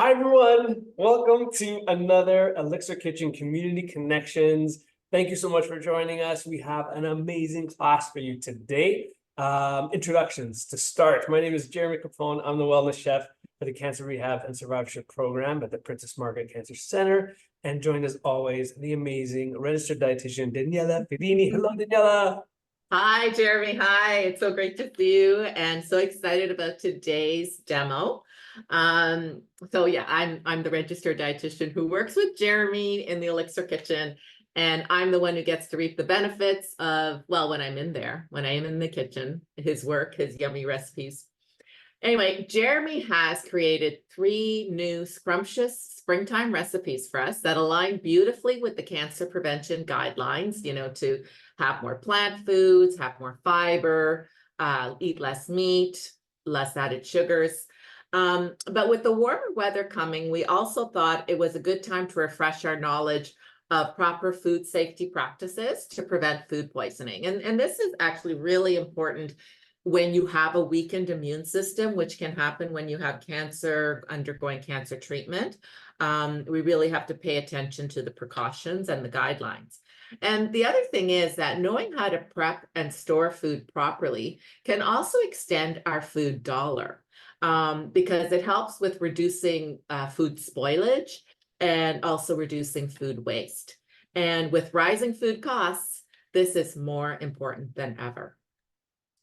Hi, everyone. Welcome to another Elixir Kitchen Community Connections. Thank you so much for joining us. We have an amazing class for you today. Introductions to start. My name is Jeremy Capone. I'm the wellness chef for the Cancer Rehab and Survivorship Program at the Princess Margaret Cancer Center. And joined as always, the amazing registered dietitian, Daniela Pedini. Hello, Daniela. Hi, Jeremy. Hi. It's so great to see you and so excited about today's demo. So yeah, I'm the registered dietitian who works with Jeremy in the Elixir Kitchen, and I'm the one who gets to reap the benefits of, well, when I'm in there, when I am in the kitchen, his work, his yummy recipes. Anyway, Jeremy has created 3 new scrumptious springtime recipes for us that align beautifully with the cancer prevention guidelines, to have more plant foods, have more fiber, eat less meat, less added sugars. But with the warmer weather coming, we also thought it was a good time to refresh our knowledge of proper food safety practices to prevent food poisoning. And this is actually really important when you have a weakened immune system, which can happen when you have cancer, undergoing cancer treatment. We really have to pay attention to the precautions and the guidelines. And the other thing is that knowing how to prep and store food properly can also extend our food dollar, because it helps with reducing food spoilage and also reducing food waste. And with rising food costs, this is more important than ever.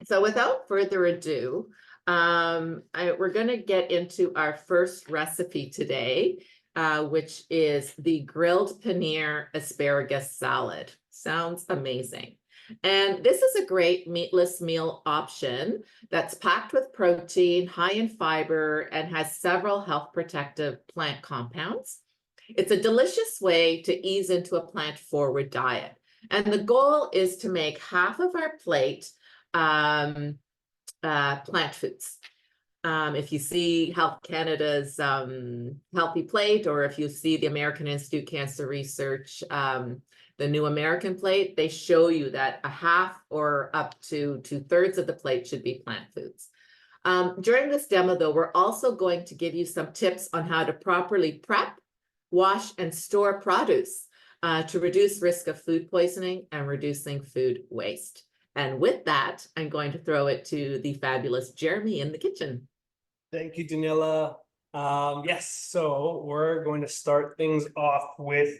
So without further ado, we're going to get into our first recipe today, which is the grilled paneer asparagus salad. Sounds amazing. And this is a great meatless meal option that's packed with protein, high in fiber, and has several health protective plant compounds. It's a delicious way to ease into a plant-forward diet. And the goal is to make half of our plate plant foods. If you see Health Canada's Healthy Plate, or if you see the American Institute Cancer Research, the New American Plate, they show you that a half or up to 2/3 of the plate should be plant foods. During this demo, though, we're also going to give you some tips on how to properly prep, wash, and store produce to reduce risk of food poisoning and reducing food waste. And with that, I'm going to throw it to the fabulous Jeremy in the kitchen. Thank you, Daniela. Yes, so we're going to start things off with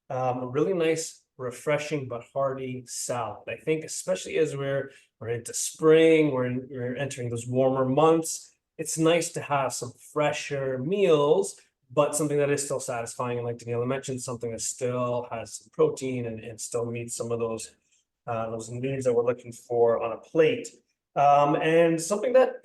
a really nice, refreshing but hearty salad. I think especially as we're into spring, we're entering those warmer months, it's nice to have some fresher meals, but something that is still satisfying. And like Daniela mentioned, something that still has some protein and still meets some of those needs that we're looking for on a plate. And something that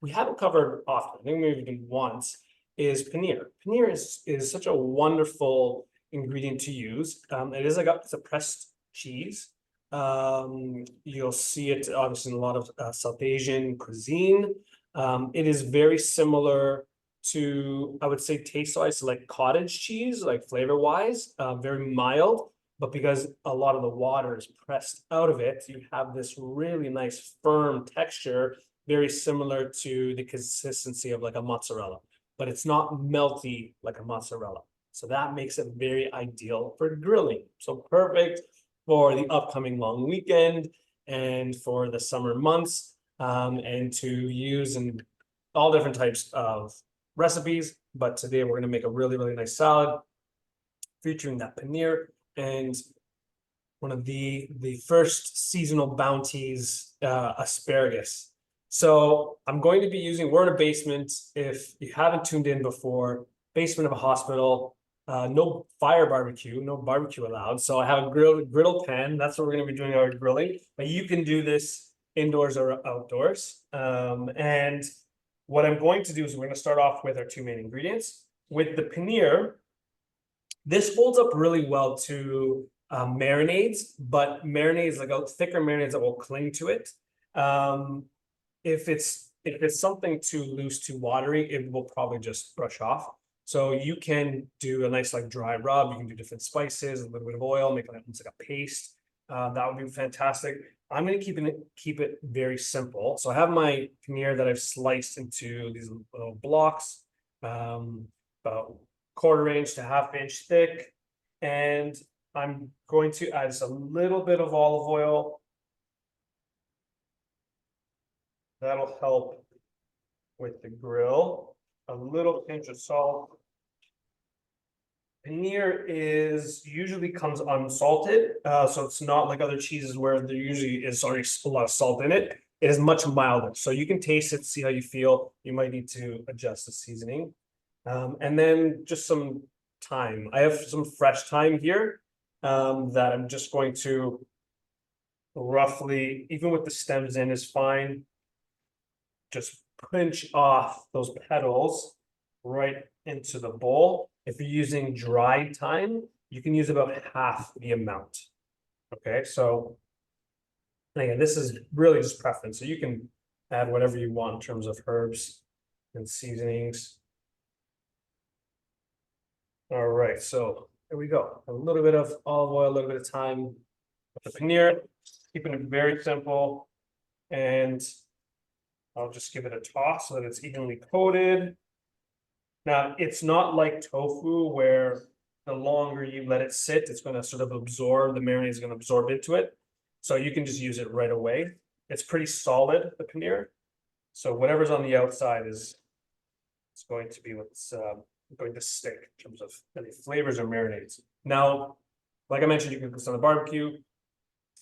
we haven't covered often, I think maybe even once, is paneer. Paneer is such a wonderful ingredient to use. It's a pressed cheese. You'll see it obviously in a lot of South Asian cuisine. It is very similar to, I would say, taste-wise, like cottage cheese, like flavor-wise, very mild. But because a lot of the water is pressed out of it, you have this really nice firm texture, very similar to the consistency of like a mozzarella, but it's not melty like a mozzarella. So that makes it very ideal for grilling. So perfect for the upcoming long weekend and for the summer months, and to use in all different types of recipes. But today we're going to make a really, really nice salad featuring that paneer and one of the first seasonal bounties, asparagus. So I'm going to be using, we're in a basement. If you haven't tuned in before, basement of a hospital, no fire barbecue, no barbecue allowed. So I have a griddle pan. That's what we're going to be doing our grilling. But you can do this indoors or outdoors. And what I'm going to do is we're going to start off with our 2 main ingredients. With the paneer, this holds up really well to marinades, but marinades, like a thicker marinades that will cling to it. If it's something too loose, too watery, it will probably just brush off. So you can do a nice like dry rub. You can do different spices, a little bit of oil, make it almost like a paste. That would be fantastic. I'm going to keep it very simple. So I have my paneer that I've sliced into these little blocks. about quarter-inch to half-inch thick. And I'm going to add just a little bit of olive oil. That'll help with the grill. A little pinch of salt. Paneer usually comes unsalted, so it's not like other cheeses where there usually is already a lot of salt in it. It is much milder, so you can taste it, see how you feel. You might need to adjust the seasoning. And then just some thyme. I have some fresh thyme here that I'm just going to roughly, even with the stems in is fine, just pinch off those petals right into the bowl. If you're using dry thyme, you can use about half the amount. Okay, so again, this is really just preference. So you can add whatever you want in terms of herbs and seasonings. All right, so here we go. A little bit of olive oil, a little bit of thyme with the paneer, keeping it very simple. And I'll just give it a toss so that it's evenly coated. Now, it's not like tofu where the longer you let it sit, it's going to sort of absorb, the marinade is going to absorb into it. So you can just use it right away. It's pretty solid, the paneer. So whatever's on the outside it's going to be what's going to stick in terms of any flavors or marinades. Now, like I mentioned, you can cook this on the barbecue.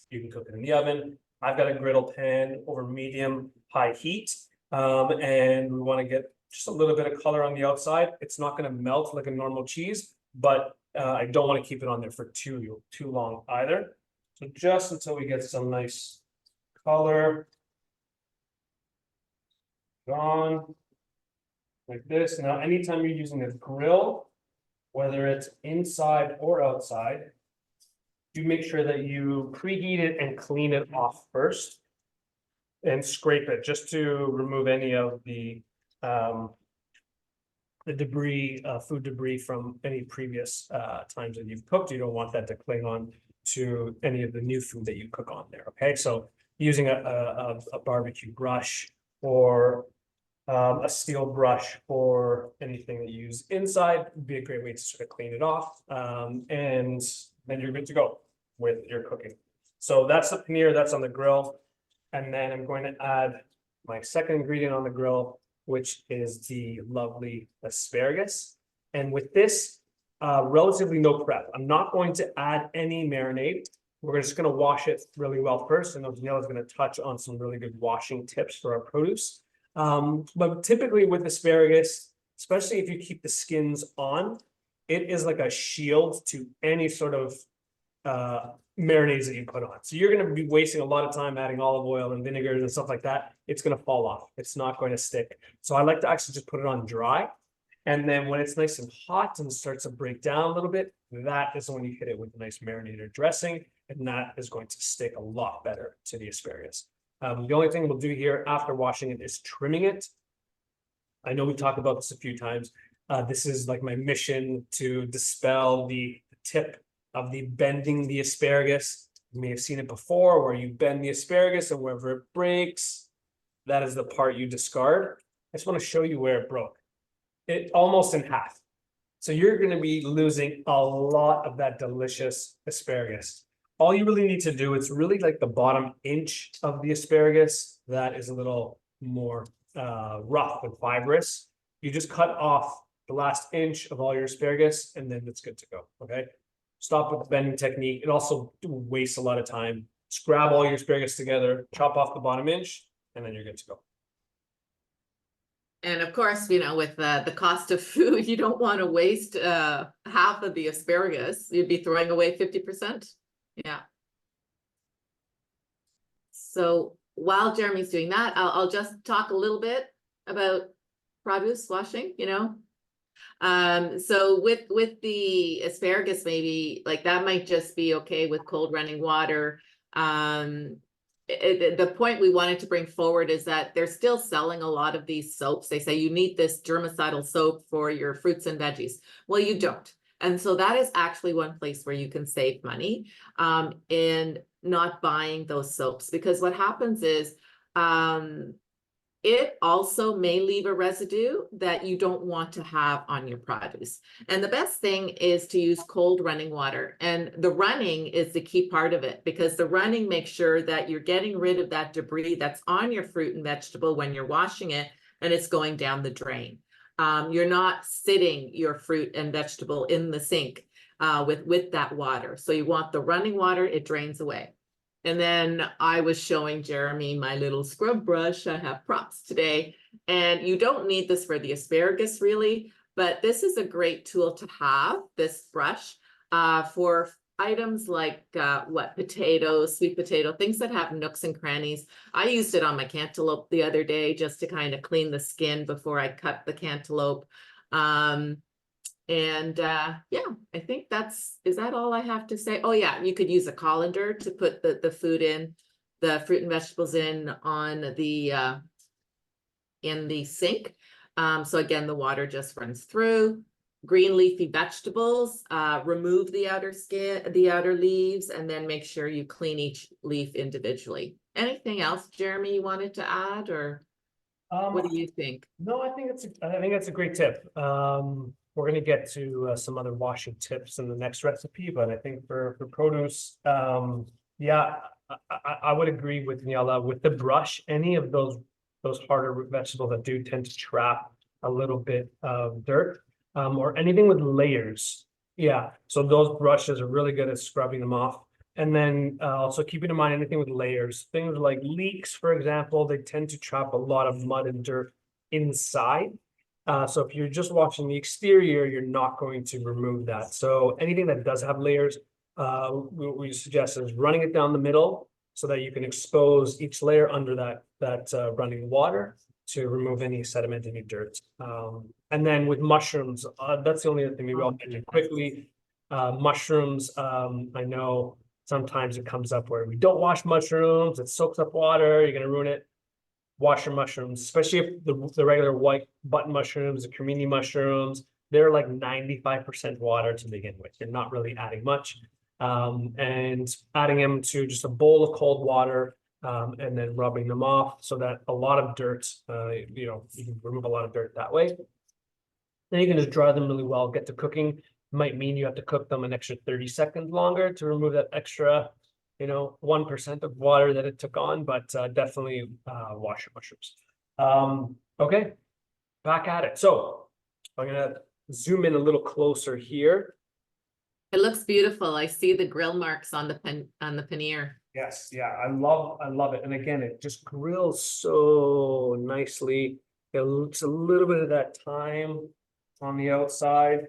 You can cook it in the oven. I've got a griddle pan over medium high heat. And we want to get just a little bit of color on the outside. It's not going to melt like a normal cheese, but I don't want to keep it on there for too long either. So just until we get some nice color. Gone. Like this. Now, anytime you're using a grill, whether it's inside or outside, do make sure that you preheat it and clean it off first. And scrape it just to remove any of the debris, food debris from any previous times that you've cooked. You don't want that to cling on to any of the new food that you cook on there. Okay, so using a barbecue brush or a steel brush for anything that you use inside would be a great way to sort of clean it off. And then you're good to go with your cooking. So that's the paneer, that's on the grill. And then I'm going to add my second ingredient on the grill, which is the lovely asparagus. And with this, relatively no prep. I'm not going to add any marinade. We're just going to wash it really well first. And Danielle is going to touch on some really good washing tips for our produce. But typically with asparagus, especially if you keep the skins on, it is like a shield to any sort of marinades that you put on. So you're going to be wasting a lot of time adding olive oil and vinegars and stuff like that. It's going to fall off. It's not going to stick. So I like to actually just put it on dry. And then when it's nice and hot and starts to break down a little bit, that is when you hit it with a nice marinated dressing. And that is going to stick a lot better to the asparagus. The only thing we'll do here after washing it is trimming it. I know we've talked about this a few times. This is like my mission to dispel the tip of the bending the asparagus. You may have seen it before where you bend the asparagus and wherever it breaks, that is the part you discard. I just want to show you where it broke. It almost in half. So you're going to be losing a lot of that delicious asparagus. All you really need to do, it's really like the bottom inch of the asparagus that is a little more rough and fibrous. You just cut off the last inch of all your asparagus and then it's good to go, okay? Stop with the bending technique. It also wastes a lot of time. Just grab all your asparagus together, chop off the bottom inch, and then you're good to go. And of course, you know, with the cost of food, you don't want to waste half of the asparagus. You'd be throwing away 50%. Yeah. So while Jeremy's doing that, I'll just talk a little bit about produce washing, you know. So with the asparagus, maybe like that might just be okay with cold running water. The point we wanted to bring forward is that they're still selling a lot of these soaps. They say you need this germicidal soap for your fruits and veggies. Well, you don't. And so that is actually one place where you can save money in not buying those soaps, because what happens is it also may leave a residue that you don't want to have on your produce. And the best thing is to use cold running water. And the running is the key part of it, because the running makes sure that you're getting rid of that debris that's on your fruit and vegetable when you're washing it, and it's going down the drain. You're not sitting your fruit and vegetable in the sink with that water. So you want the running water, it drains away. And then I was showing Jeremy my little scrub brush. I have props today, and you don't need this for the asparagus really, but this is a great tool to have, this brush, for items like potatoes, sweet potato, things that have nooks and crannies. I used it on my cantaloupe the other day just to kind of clean the skin before I cut the cantaloupe. Yeah, I think is that all I have to say? Oh yeah, you could use a colander to put the food in, the fruit and vegetables in the sink. So again, the water just runs through. Green leafy vegetables, remove the outer skin, the outer leaves, and then make sure you clean each leaf individually. Anything else, Jeremy, you wanted to add, or what do you think? No, I think that's a great tip. We're gonna get to some other washing tips in the next recipe, but I think for produce, yeah, I would agree with Niala with the brush. Any of those harder root vegetables that do tend to trap a little bit of dirt, or anything with layers. Yeah, so those brushes are really good at scrubbing them off. And then also keeping in mind anything with layers, things like leeks, for example, they tend to trap a lot of mud and dirt inside. So if you're just washing the exterior, you're not going to remove that. So anything that does have layers, what we suggest is running it down the middle so that you can expose each layer under that running water to remove any sediment, any dirt. And then with mushrooms, that's the only other thing maybe I'll mention quickly. Mushrooms, I know sometimes it comes up where we don't wash mushrooms, it soaks up water, you're gonna ruin it. Wash your mushrooms, especially if the regular white button mushrooms, the cremini mushrooms, they're like 95% water to begin with. You're not really adding much. And adding them to just a bowl of cold water, and then rubbing them off so that a lot of dirt, you can remove a lot of dirt that way. Then you can just dry them really well, get to cooking. Might mean you have to cook them an extra 30 seconds longer to remove that extra 1% of water that it took on, but definitely wash your mushrooms. Okay, back at it. So I'm gonna zoom in a little closer here. It looks beautiful. I see the grill marks on the paneer. Yes, yeah, I love it. And again, it just grills so nicely. It looks a little bit of that thyme on the outside.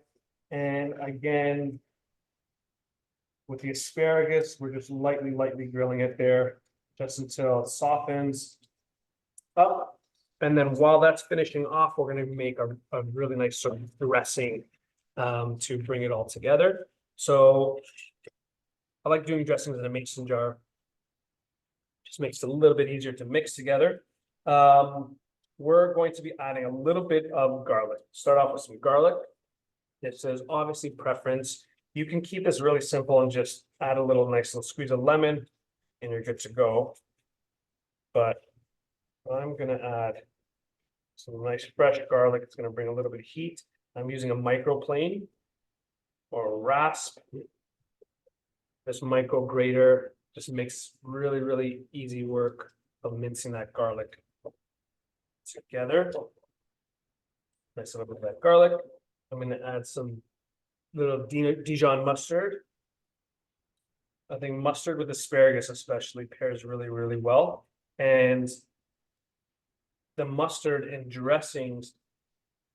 And again, with the asparagus, we're just lightly grilling it there just until it softens up. And then while that's finishing off, we're going to make a really nice sort of dressing to bring it all together. So I like doing dressings in a mason jar. Just makes it a little bit easier to mix together. We're going to be adding a little bit of garlic. Start off with some garlic. This is obviously preference. You can keep this really simple and just add a nice little squeeze of lemon and you're good to go. But I'm gonna add some nice fresh garlic. It's gonna bring a little bit of heat. I'm using a microplane or a rasp. This micro grater just makes really easy work of mincing that garlic together. Nice little bit of that garlic. I'm gonna add some little Dijon mustard. I think mustard with asparagus especially pairs really well. And the mustard in dressings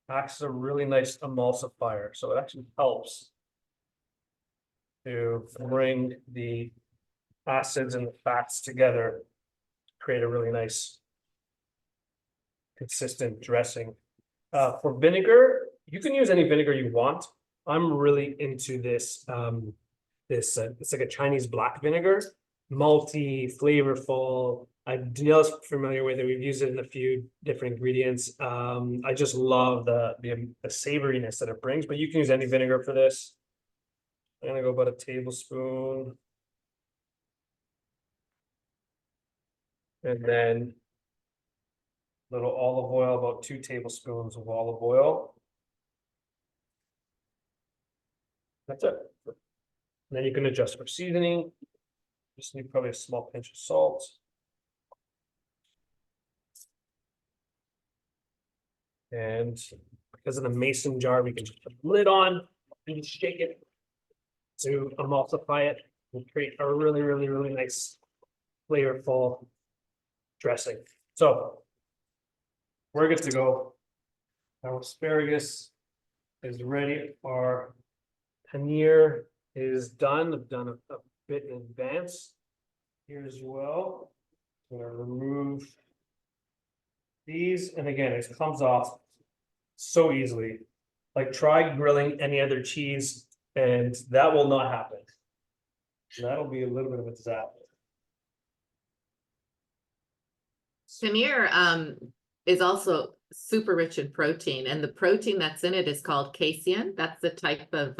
acts as a really nice emulsifier. So it actually helps to bring the acids and the fats together, create a really nice consistent dressing. For vinegar, you can use any vinegar you want. I'm really into this. It's like a Chinese black vinegar, malty, flavorful. Danielle's familiar with it. We've used it in a few different ingredients. I just love the savoriness that it brings, but you can use any vinegar for this. I'm gonna go about a tablespoon. And then Little olive oil, about 2 tablespoons of olive oil. That's it. And then you can adjust for seasoning. Just need probably a small pinch of salt. And because of the mason jar, we can just put the lid on and shake it to emulsify it and create a really, really, really nice, flavorful dressing. So we're good to go. Our asparagus is ready. Our paneer is done. I've done a bit in advance here as well. I'm gonna remove these, and again, it comes off so easily. Like, try grilling any other cheese, and that will not happen. That'll be a little bit of a disaster. Paneer is also super rich in protein, and the protein that's in it is called casein. That's the type of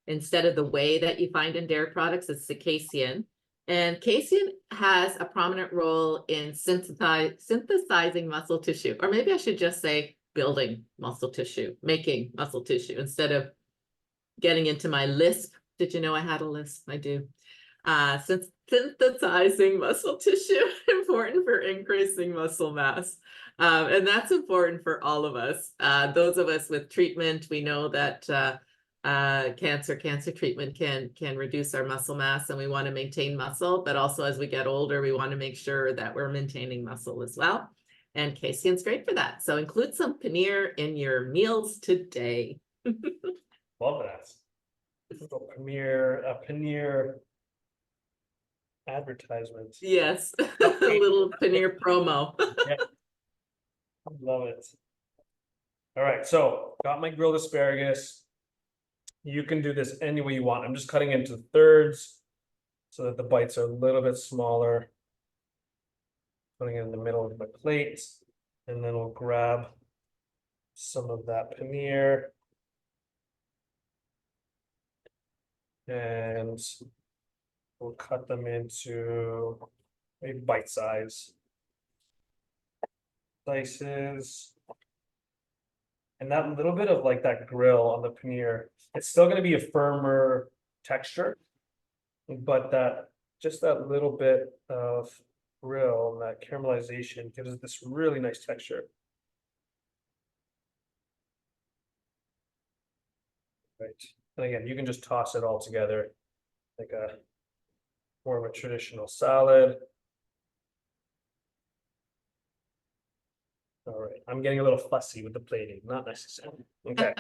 instead of the whey that you find in dairy products, it's the casein. And casein has a prominent role in synthesizing muscle tissue, or maybe I should just say building muscle tissue, making muscle tissue, instead of getting into my lisp. Did you know I had a lisp? I do. Synthesizing muscle tissue, important for increasing muscle mass. And that's important for all of us. Those of us with treatment, we know that cancer treatment can reduce our muscle mass, and we want to maintain muscle, but also as we get older, we want to make sure that we're maintaining muscle as well. And casein's great for that. So include some paneer in your meals today. Love that. Little paneer advertisement. Yes, a little paneer promo. Yeah. I love it. All right, so got my grilled asparagus. You can do this any way you want. I'm just cutting into thirds so that the bites are a little bit smaller. Putting it in the middle of my plate, and then we'll grab some of that paneer. And we'll cut them into a bite size slices. And that little bit of like that grill on the paneer, it's still going to be a firmer texture, but that just that little bit of grill and that caramelization gives it this really nice texture. Right. And again, you can just toss it all together like a more of a traditional salad. All right, I'm getting a little fussy with the plating, not necessarily. Okay.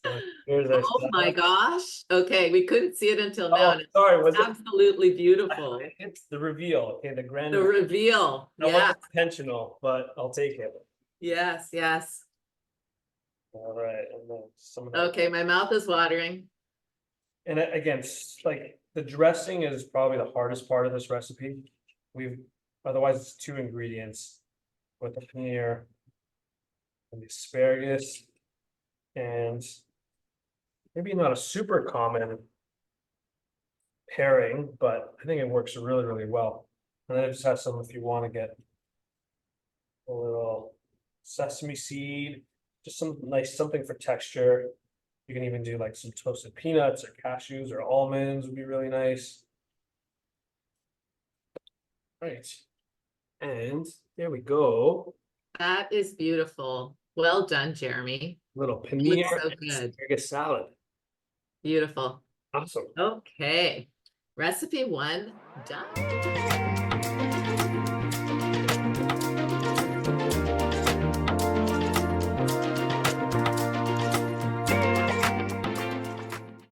So here's our Oh my gosh. Okay, we couldn't see it until now. And sorry, it's absolutely beautiful. It's the reveal. Okay, the grand The reveal. That Yeah. wasn't intentional, but I'll take it. Yes, yes. All right, and then some of Okay, my mouth is watering. And again, like the dressing is probably the hardest part of this recipe. Otherwise it's 2 ingredients with the paneer and the asparagus, and maybe not a super common pairing, but I think it works really, really well. And then it just has some, if you want to get a little sesame seed, just some nice something for texture. You can even do like some toasted peanuts or cashews or almonds would be really nice. Right. And there we go. That is beautiful. Well done, Jeremy. Little paneer Looks so and good. asparagus salad. Beautiful. Awesome. Okay. Recipe 1 done.